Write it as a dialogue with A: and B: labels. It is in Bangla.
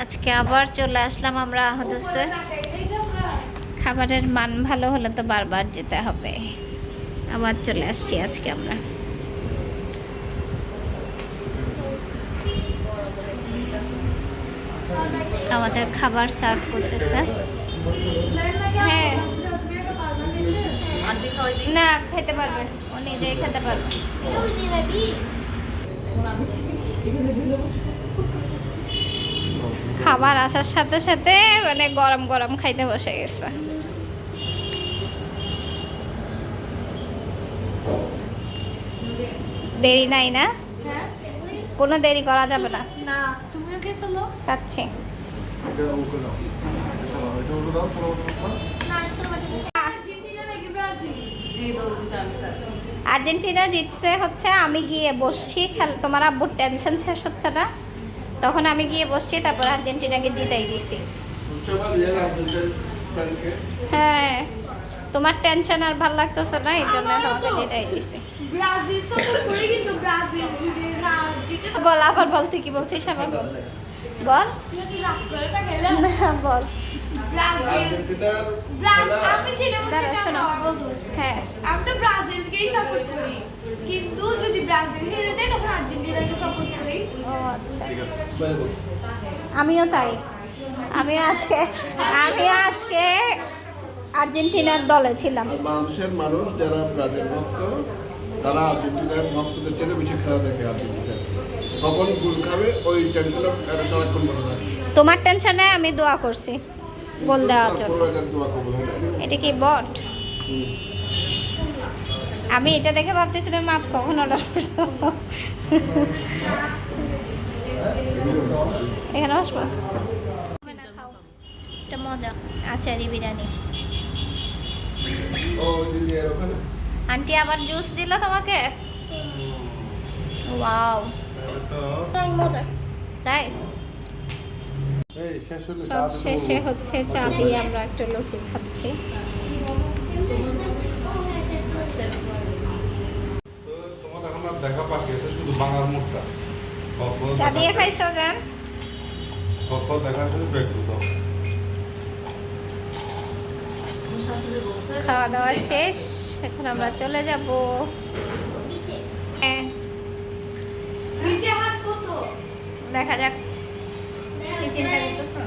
A: আজকে আবার চলে আসলাম আমরা আহদুসে। খাবারের মান ভালো হলে তো বারবার যেতে হবে। আবার চলে আসছি আজকে আমরা। আমাদের খাবার সার্ভ করতেছে। হ্যাঁ, না খেতে পারবে, ও নিজেই খেতে পারবে। খাবার আসার সাথে সাথে মানে গরম গরম খাইতে বসে গেছে। দেরি নাই না? কোনো দেরি করা যাবে না।
B: না, তুমিও খেয়ে ফেলো।
A: খাচ্ছি। আর্জেন্টিনা জিতছে হচ্ছে, আমি গিয়ে বসছি, তোমার আব্বুর টেনশন শেষ হচ্ছে না, তখন আমি গিয়ে বসছি, তারপর আর্জেন্টিনাকে জিতাই দিছি। হ্যাঁ, তোমার টেনশন আর ভাল লাগতেছে না, এই জন্য তোমাকে জিতাই দিছি।
B: ব্রাজিল সাপোর্ট করি, কিন্তু ব্রাজিল যদি না জিতে
A: বল, আবার বল, তুই কি বলছিস আবার বল। বল
B: তুই রাগ করে তা খেলে
A: না, বল।
B: ব্রাজিল আমি যেটা বলছি
A: দাঁড়া,
B: সেটা
A: শোনো।
B: আমার বলতে
A: হ্যাঁ,
B: আমি তো ব্রাজিলকেই সাপোর্ট করি, কিন্তু যদি ব্রাজিল হেরে যায় তখন আর্জেন্টিনাকে সাপোর্ট করি।
A: ও আচ্ছা, আমিও তাই। আমি আজকে আর্জেন্টিনার দলে ছিলাম।
C: বাংলাদেশের মানুষ যারা ব্রাজিল ভক্ত, তারা আর্জেন্টিনার ভক্তদের চেয়ে বেশি খেলা দেখে। আর্জেন্টিনা কখন গোল খাবে ওই টেনশনে সারাক্ষণ বসে থাকে।
A: তোমার টেনশনে আমি দোয়া করছি গোল দেওয়ার জন্য। এটা কি বট? আমি এটা দেখে ভাবতেছি তুমি মাছ কখন অর্ডার করছো। এখানে আসবো, এটা মজা। আচারি বিরিয়ানি। আন্টি আবার জুস দিল তোমাকে? ওয়াও, মজা। তাই সব শেষে হচ্ছে চা দিয়ে আমরা একটা লুচি খাচ্ছি।
D: তোমার এখন আর দেখা বাকি আছে শুধু বাংলার মুখটা।
A: চা দিয়ে খাইছো জান?
D: কখন দেখা শুধু একটু সব।
A: খাওয়া দাওয়া শেষ, এখন আমরা চলে যাব। হ্যাঁ,
B: নিচে হাত কত
A: দেখা যাক কি চিন্তা করতেছো।